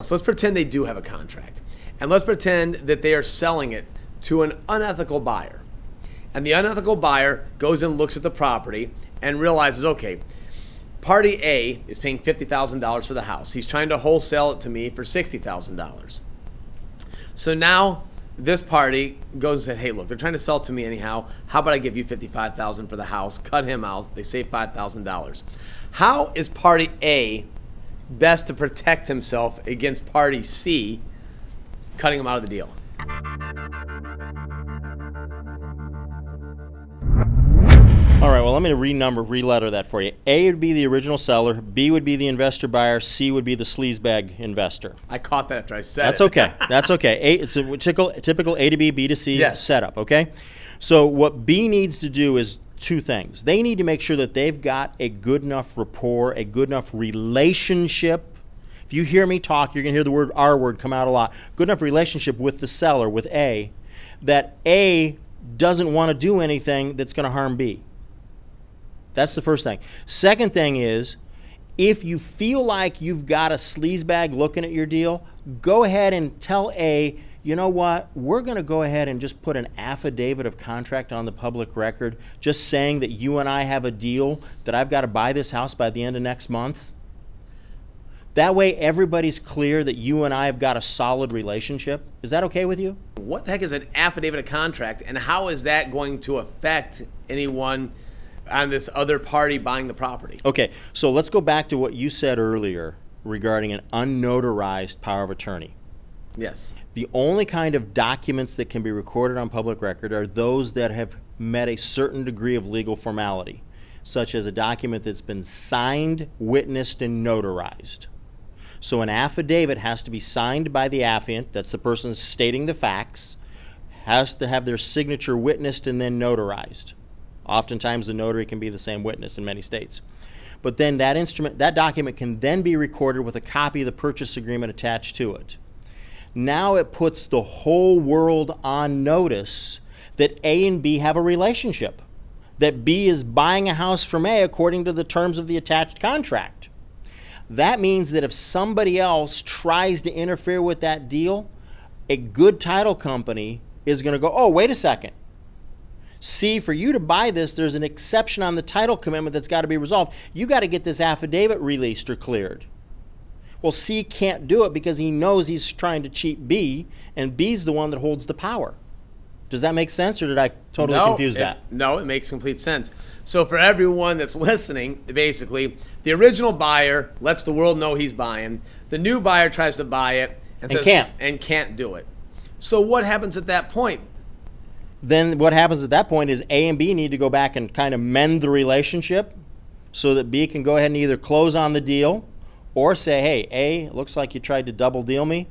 So let's pretend they do have a contract. And let's pretend that they are selling it to an unethical buyer. And the unethical buyer goes and looks at the property and realizes, okay, party A is paying $50,000 for the house. He's trying to wholesale it to me for $60,000. So now this party goes and says, hey, look, they're trying to sell it to me anyhow. How about I give you $55,000 for the house, cut him out, they save $5,000. How is party A best to protect himself against party C cutting him out of the deal? All right, well, let me re-letter that for you. A would be the original seller, B would be the investor buyer, C would be the sleazebag investor. I caught that after I said That's it. okay. That's okay. It's a typical A to B, B to C Yes. setup, okay? So what B needs to do is two things. They need to make sure that they've got a good enough rapport, a good enough relationship. If you hear me talk, you're going to hear the word R word come out a lot. Good enough relationship with the seller, with A, that A doesn't want to do anything that's going to harm B. That's the first thing. Second thing is, if you feel like you've got a sleazebag looking at your deal, go ahead and tell A, you know what, we're going to go ahead and just put an affidavit of contract on the public record, just saying that you and I have a deal that I've got to buy this house by the end of next month. That way everybody's clear that you and I have got a solid relationship. Is that okay with you? What the heck is an affidavit of contract, and how is that going to affect anyone on this other party buying the property? Okay, so let's go back to what you said earlier regarding an unnotarized power of attorney. Yes. The only kind of documents that can be recorded on public record are those that have met a certain degree of legal formality, such as a document that's been signed, witnessed, and notarized. So an affidavit has to be signed by the affiant, that's the person stating the facts, has to have their signature witnessed and then notarized. Oftentimes the notary can be the same witness in many states. But then that document can then be recorded with a copy of the purchase agreement attached to it. Now it puts the whole world on notice that A and B have a relationship, that B is buying a house from A according to the terms of the attached contract. That means that if somebody else tries to interfere with that deal, a good title company is going to go, oh, wait a second. See, for you to buy this, there's an exception on the title commitment that's got to be resolved. You got to get this affidavit released or cleared. Well, C can't do it because he knows he's trying to cheat B, and B's the one that holds the power. Does that make sense, or did I totally confuse that? No, it makes complete sense. So for everyone that's listening, basically, the original buyer lets the world know he's buying. The new buyer tries to buy it and can't do it. So what happens at that point? Then what happens at that point is A and B need to go back and kind of mend the relationship so that B can go ahead and either close on the deal or say, hey, A, it looks like you tried to double deal me.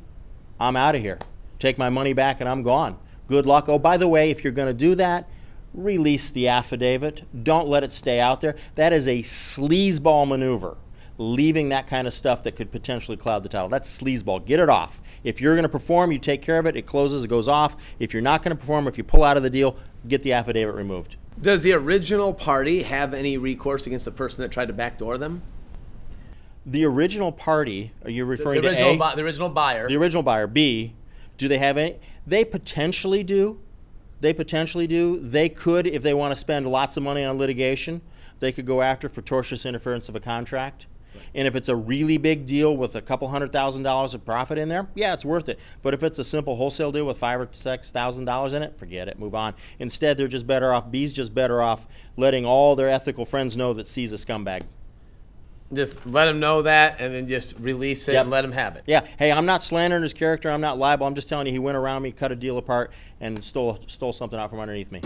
I'm out of here. Take my money back and I'm gone. Good luck. Oh, by the way, if you're going to do that, release the affidavit. Don't let it stay out there. That is a sleazeball maneuver, leaving that kind of stuff that could potentially cloud the title. That's sleazeball. Get it off. If you're going to perform, you take care of it. It closes, it goes off. If you're not going to perform, if you pull out of the deal, get the affidavit removed. Does the original party have any recourse against the person that tried to backdoor them? The original party, are you referring to A? The original buyer. The original buyer, B. Do they have any? They potentially do. They could, if they want to spend lots of money on litigation, they could go after for tortious interference of a contract. And if it's a really big deal with a couple $100,000 of profit in there, yeah, it's worth it. But if it's a simple wholesale deal with $5,000 or $6,000 in it, forget it, move on. Instead, they're just better off, B's just better off letting all their ethical friends know that C's a scumbag. Just let them know that and then just release it and let them have it. Yeah. Hey, I'm not slandering his character. I'm not liable. I'm just telling you he went around me, cut a deal apart, and stole something out from underneath me.